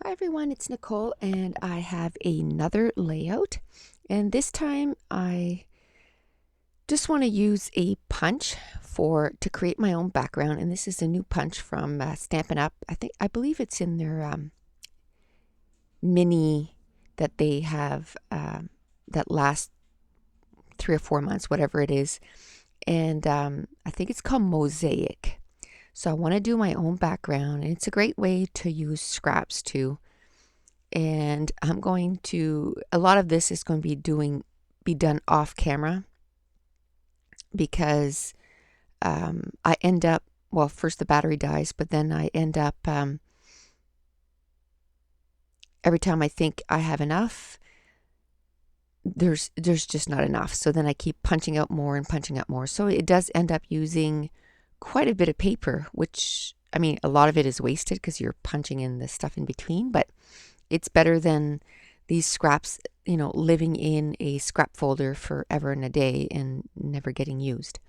Hi everyone, it's Nicole and I have another layout, and this time I just want to use a punch to create my own background, and this is a new punch from Stampin' Up. I believe it's in their mini that they have that lasts 3 or 4 months, whatever it is, and I think it's called Mosaic. So I want to do my own background, and it's a great way to use scraps too. And a lot of this is going to be done off camera because I end up, well, first the battery dies, but then I end up, every time I think I have enough, there's just not enough. So then I keep punching out more and punching out more. So it does end up using quite a bit of paper, which, I mean, a lot of it is wasted because you're punching in the stuff in between, but it's better than these scraps, living in a scrap folder forever and a day and never getting used.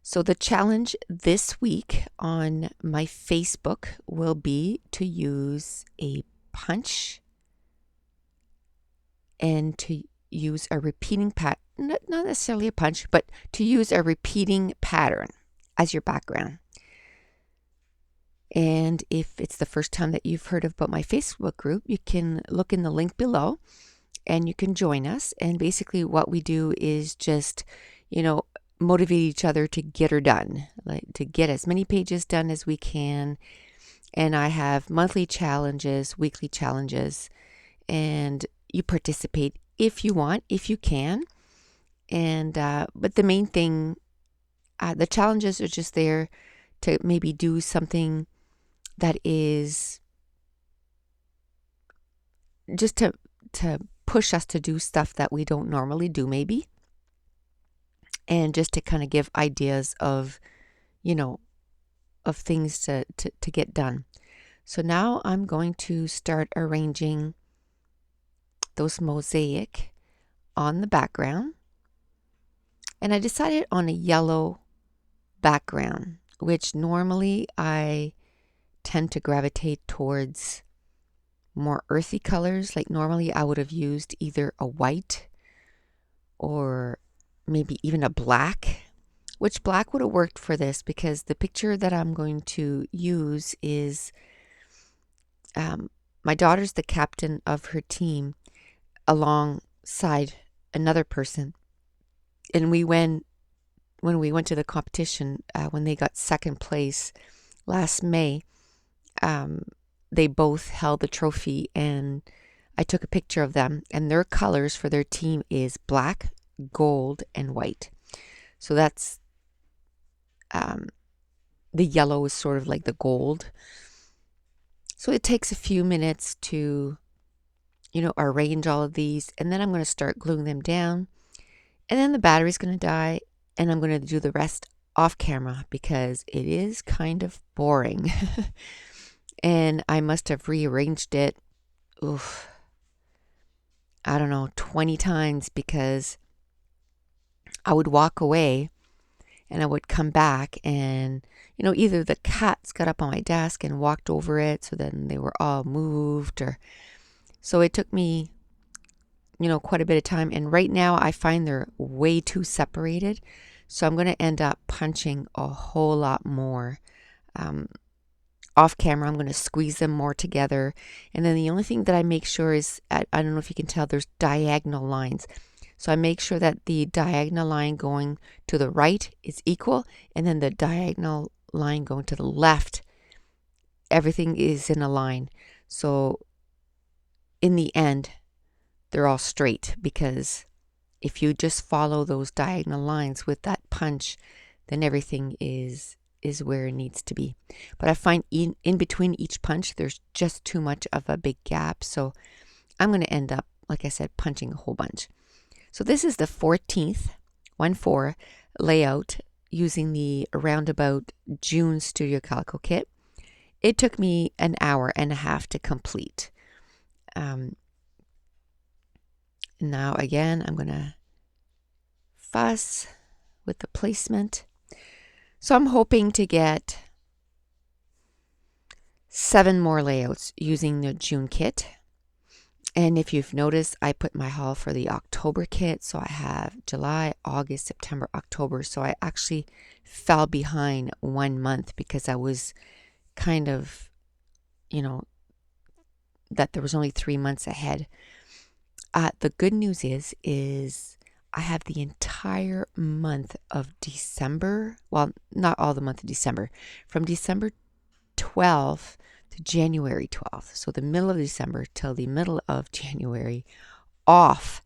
So the challenge this week on my Facebook will be to use a punch and to use a repeating not necessarily a punch, but to use a repeating pattern as your background. And if it's the first time that you've heard about my Facebook group, you can look in the link below and you can join us. And basically what we do is just, motivate each other to get her done, like to get as many pages done as we can. And I have monthly challenges, weekly challenges, and you participate if you want, if you can. And but the main thing, the challenges are just there to maybe do something that is just to push us to do stuff that we don't normally do, maybe, and just to kind of give ideas of of things to get done. So now I'm going to start arranging those mosaic on the background, and I decided on a yellow background, which normally I tend to gravitate towards more earthy colors. Like normally I would have used either a white or maybe even a black, which black would have worked for this because the picture that I'm going to use is my daughter's the captain of her team alongside another person. And when we went to the competition, when they got second place last May, they both held the trophy, and I took a picture of them, and their colors for their team is black, gold, and white. So that's the yellow is sort of like the gold. So it takes a few minutes to arrange all of these, and then I'm going to start gluing them down, and then the battery's going to die, and I'm going to do the rest off camera because it is kind of boring. And I must have rearranged it, I don't know, 20 times, because I would walk away and I would come back and, either the cats got up on my desk and walked over it, so then they were all moved, or so it took me, quite a bit of time. And right now I find they're way too separated. So I'm going to end up punching a whole lot more. Off camera, I'm going to squeeze them more together. And then the only thing that I make sure is, I don't know if you can tell, there's diagonal lines. So I make sure that the diagonal line going to the right is equal, and then the diagonal line going to the left, everything is in a line. So in the end, they're all straight, because if you just follow those diagonal lines with that punch, then everything is where it needs to be. But I find in between each punch, there's just too much of a big gap. So I'm going to end up, like I said, punching a whole bunch. So this is the 14th 1/4 layout using the Roundabout June Studio Calico kit. It took me an hour and a half to complete. Now again, I'm going to fuss with the placement. So I'm hoping to get 7 more layouts using the June kit. And if you've noticed, I put my haul for the October kit. So I have July, August, September, October. So I actually fell behind 1 month because I was kind of, that there was only 3 months ahead. The good news is I have the entire month of December. Well, not all the month of December. From December 12th to January 12th. So the middle of December till the middle of January off.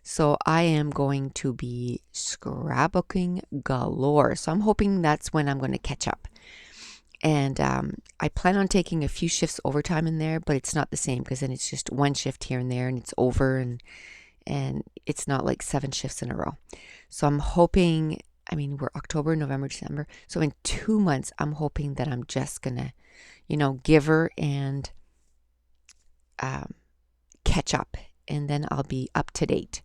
So I am going to be scrapbooking galore. So I'm hoping that's when I'm going to catch up. And I plan on taking a few shifts overtime in there, but it's not the same because then it's just one shift here and there and it's over, and it's not like 7 shifts in a row. So I'm hoping, we're October, November, December. So in 2 months, I'm hoping that I'm just going to, give her and catch up, and then I'll be up to date.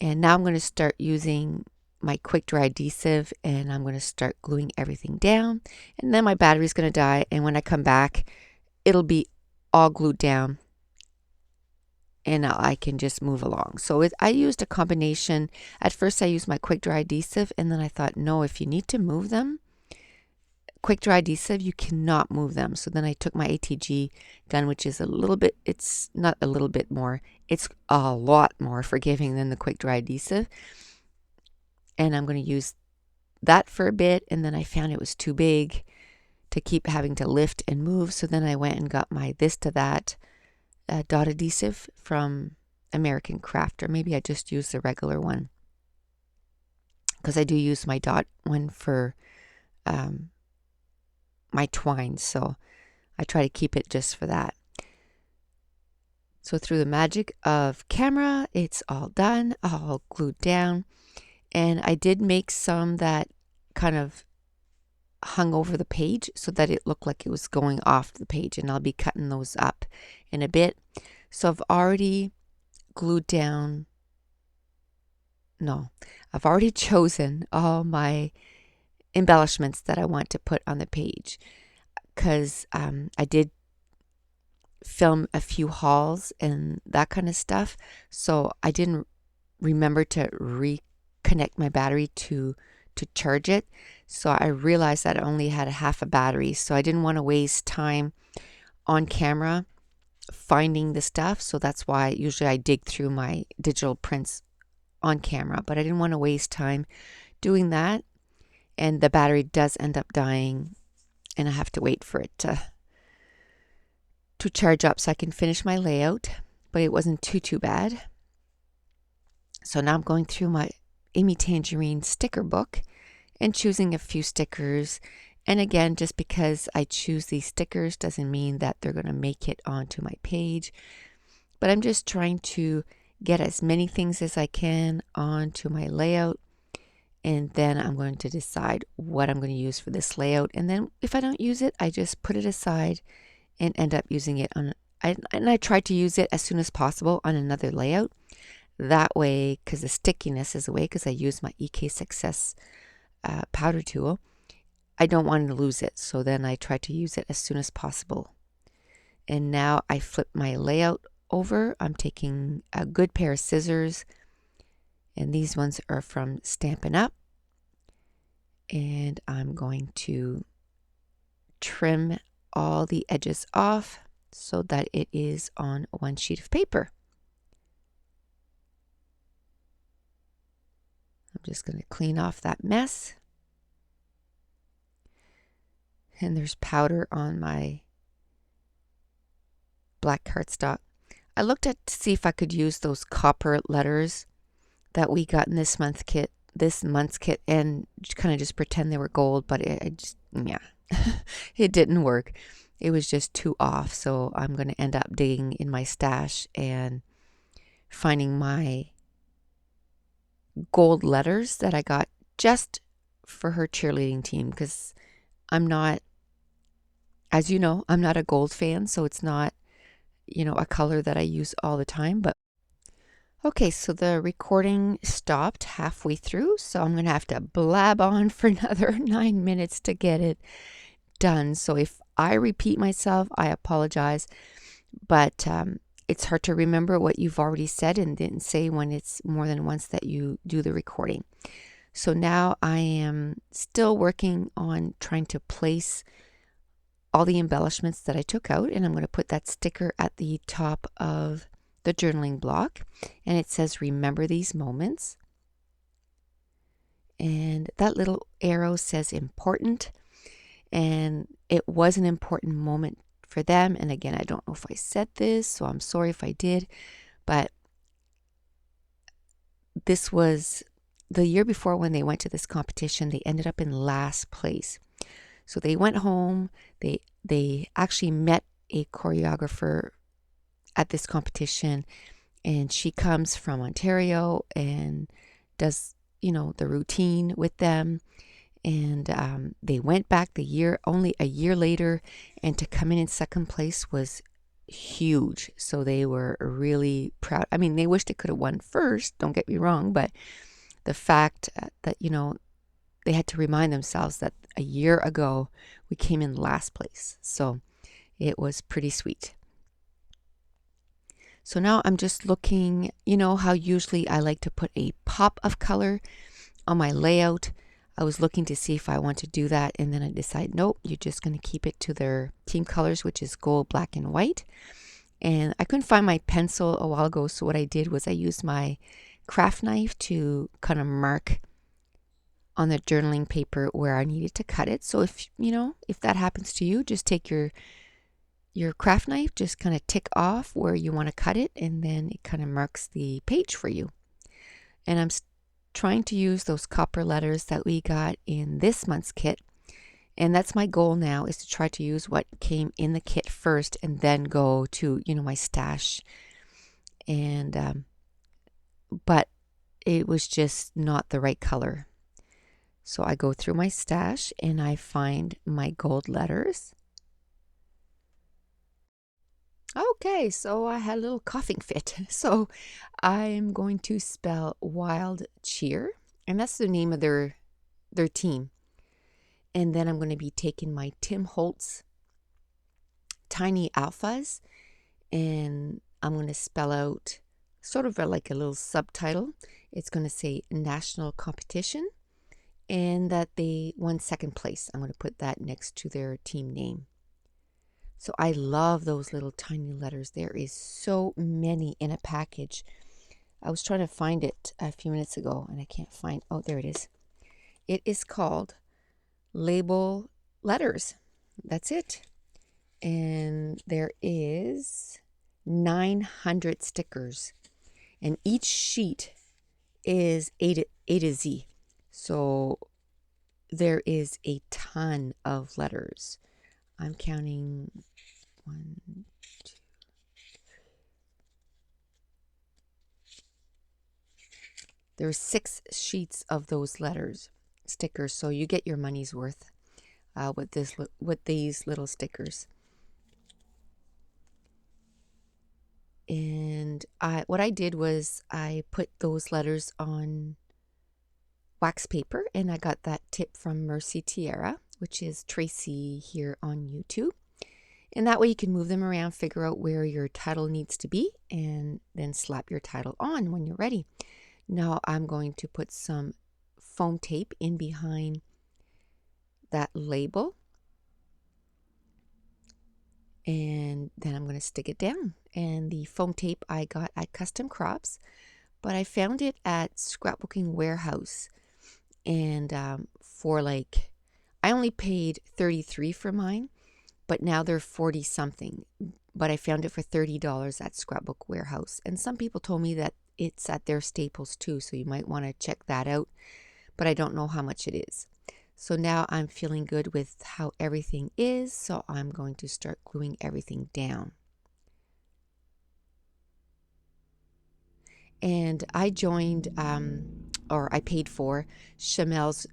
And now I'm going to start using my quick dry adhesive, and I'm going to start gluing everything down, and then my battery's going to die, and when I come back it'll be all glued down and I can just move along. So I used a combination. At first I used my quick dry adhesive, and then I thought, no, if you need to move them, quick dry adhesive, you cannot move them. So then I took my ATG gun, which is it's not a little bit more, it's a lot more forgiving than the quick dry adhesive. And I'm going to use that for a bit, and then I found it was too big to keep having to lift and move. So then I went and got my This to That dot adhesive from American Craft, or maybe I just use the regular one because I do use my dot one for my twine. So I try to keep it just for that. So through the magic of camera, it's all done, all glued down. And I did make some that kind of hung over the page so that it looked like it was going off the page, and I'll be cutting those up in a bit. So I've already chosen all my embellishments that I want to put on the page, because I did film a few hauls and that kind of stuff, so I didn't remember to reconnect my battery to charge it. So I realized that I only had half a battery, so I didn't want to waste time on camera finding the stuff. So that's why usually I dig through my digital prints on camera, but I didn't want to waste time doing that, and the battery does end up dying, and I have to wait for it to charge up so I can finish my layout. But it wasn't too bad. So now I'm going through my Amy Tangerine sticker book and choosing a few stickers. And again, just because I choose these stickers doesn't mean that they're going to make it onto my page. But I'm just trying to get as many things as I can onto my layout. And then I'm going to decide what I'm going to use for this layout. And then if I don't use it, I just put it aside and end up using it on, and I try to use it as soon as possible on another layout. That way, because the stickiness is away, because I use my EK Success powder tool, I don't want to lose it. So then I try to use it as soon as possible. And now I flip my layout over. I'm taking a good pair of scissors, and these ones are from Stampin' Up. And I'm going to trim all the edges off so that it is on one sheet of paper. I'm just going to clean off that mess. And there's powder on my black cardstock. I looked at to see if I could use those copper letters that we got in this month's kit, and kind of just pretend they were gold, but it didn't work. It was just too off. So I'm going to end up digging in my stash and finding my gold letters that I got just for her cheerleading team, because I'm not, as you know, I'm not a gold fan, so it's not, a color that I use all the time. But okay, so the recording stopped halfway through, so I'm going to have to blab on for another 9 minutes to get it done. So if I repeat myself, I apologize, but it's hard to remember what you've already said and didn't say when it's more than once that you do the recording. So now I am still working on trying to place all the embellishments that I took out, and I'm going to put that sticker at the top of the journaling block, and it says remember these moments, and that little arrow says important, and it was an important moment for them. And again, I don't know if I said this, so I'm sorry if I did, but this was the year before when they went to this competition. They ended up in last place. So they went home. They actually met a choreographer at this competition, and she comes from Ontario and does, the routine with them. And they went back only a year later, and to come in second place was huge. So they were really proud. I mean, they wished they could have won first, don't get me wrong, but the fact that, they had to remind themselves that a year ago we came in last place. So it was pretty sweet. So now I'm just looking, how usually I like to put a pop of color on my layout. I was looking to see if I want to do that, and then I decided, nope, you're just going to keep it to their team colors, which is gold, black, and white. And I couldn't find my pencil a while ago, so what I did was I used my craft knife to kind of mark on the journaling paper where I needed to cut it. So if that happens to you, just take your craft knife, just kind of tick off where you want to cut it, and then it kind of marks the page for you. And I'm trying to use those copper letters that we got in this month's kit. And that's my goal now, is to try to use what came in the kit first and then go to, my stash. And, but it was just not the right color. So I go through my stash and I find my gold letters. Okay, so I had a little coughing fit. So I'm going to spell Wild Cheer, and that's the name of their team. And then I'm going to be taking my Tim Holtz Tiny Alphas, and I'm going to spell out sort of like a little subtitle. It's going to say National Competition, and that they won second place. I'm going to put that next to their team name. So I love those little tiny letters. There is so many in a package. I was trying to find it a few minutes ago and I can't find. Oh, there it is. It is called Label Letters. That's it. And there is 900 stickers. And each sheet is A to Z. So there is a ton of letters. I'm counting 1, 2. There's 6 sheets of those stickers, so you get your money's worth with these little stickers. And what I did was I put those letters on wax paper, and I got that tip from Mercy Tierra, which is Tracy here on YouTube. And that way you can move them around, figure out where your title needs to be, and then slap your title on when you're ready. Now I'm going to put some foam tape in behind that label, and then I'm going to stick it down. And the foam tape I got at Custom Crops, but I found it at Scrapbooking Warehouse, and I only paid $33 for mine, but now they're 40 something. But I found it for $30 at Scrapbook Warehouse, and some people told me that it's at their Staples too, so you might want to check that out, but I don't know how much it is. So now I'm feeling good with how everything is, so I'm going to start gluing everything down. And I joined, or I paid for Chamel's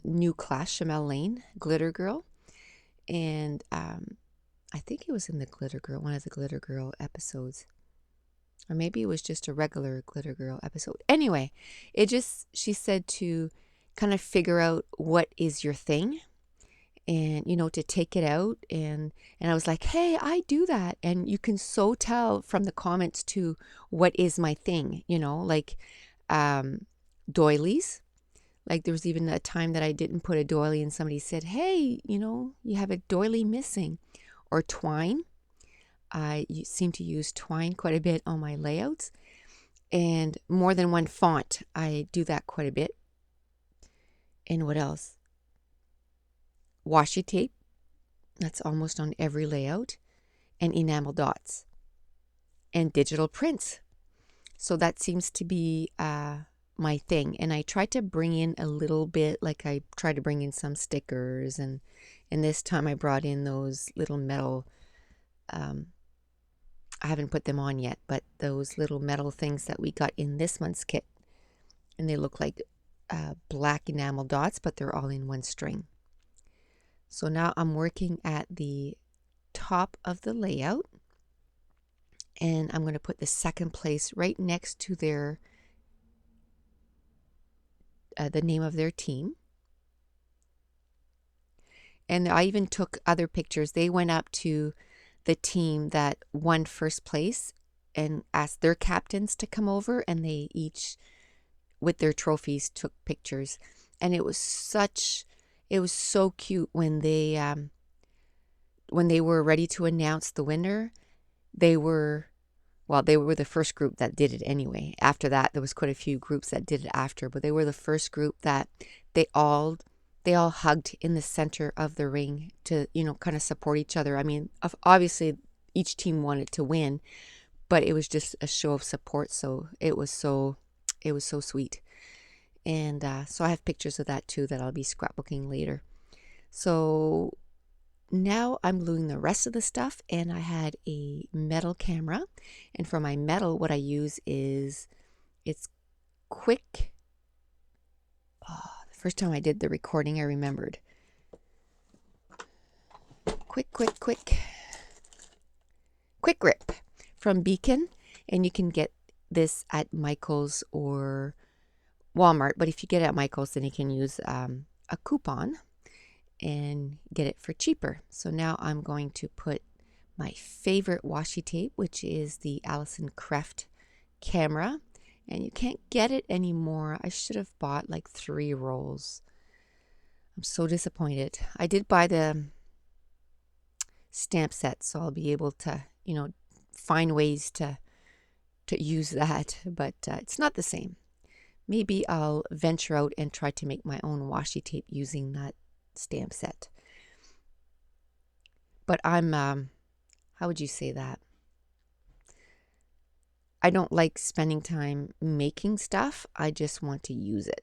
new class, Chamel Lane, Glitter Girl. And I think it was in the Glitter Girl, one of the Glitter Girl episodes. Or maybe it was just a regular Glitter Girl episode. Anyway, she said to kind of figure out what is your thing. and to take it out, and I was like, hey, I do that. And you can so tell from the comments too what is my thing, like doilies. Like there was even a time that I didn't put a doily and somebody said, hey, you have a doily missing. Or twine. I seem to use twine quite a bit on my layouts. And more than one font, I do that quite a bit. And what else? Washi tape. That's almost on every layout. And enamel dots. And digital prints. So that seems to be my thing. And I try to bring in a little bit, like I try to bring in some stickers. And this time I brought in those little metal, I haven't put them on yet, but those little metal things that we got in this month's kit. And they look like black enamel dots, but they're all in one string. So now I'm working at the top of the layout. And I'm going to put the second place right next to their the name of their team. And I even took other pictures. They went up to the team that won first place and asked their captains to come over, and they each, with their trophies, took pictures. And it was so cute when they were ready to announce the winner. They were the first group that did it anyway. After that, there was quite a few groups that did it after, but they were the first group that they all hugged in the center of the ring to, kind of support each other. I mean, obviously each team wanted to win, but it was just a show of support. So it was so sweet. And so I have pictures of that too that I'll be scrapbooking later. So now I'm gluing the rest of the stuff, and I had a metal camera. And for my metal, what I use is, it's quick. Oh, the first time I did the recording, I remembered. Quick Grip from Beacon. And you can get this at Michael's or Walmart. But if you get it at Michael's, then you can use a coupon and get it for cheaper. So now I'm going to put my favorite washi tape, which is the Allison Kreft camera. And you can't get it anymore. I should have bought like 3 rolls. I'm so disappointed. I did buy the stamp set, so I'll be able to, find ways to use that. But it's not the same. Maybe I'll venture out and try to make my own washi tape using that stamp set. But I'm how would you say that? I don't like spending time making stuff. I just want to use it.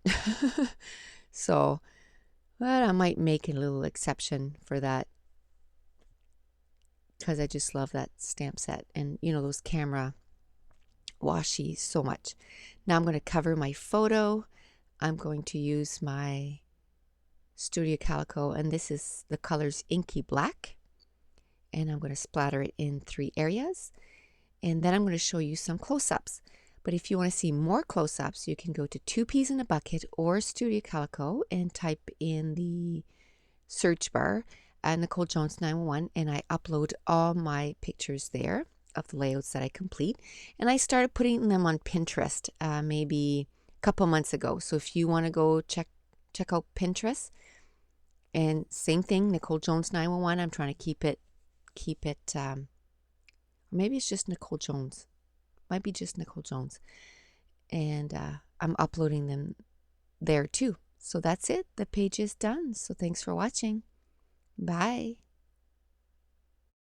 So, but I might make a little exception for that, because I just love that stamp set and those camera washi so much. Now I'm going to cover my photo. I'm going to use my Studio Calico, and this is the colors Inky Black, and I'm going to splatter it in 3 areas, and then I'm going to show you some close-ups. But if you want to see more close-ups, you can go to 2 Peas in a Bucket or Studio Calico and type in the search bar Nicole Jones 911, and I upload all my pictures there of the layouts that I complete. And I started putting them on Pinterest maybe a couple months ago. So if you want to go check out Pinterest, and same thing, Nicole Jones 911. I'm trying to keep it or maybe it's just Nicole Jones. Might be just Nicole Jones. And I'm uploading them there too. So that's it. The page is done. So thanks for watching. Bye.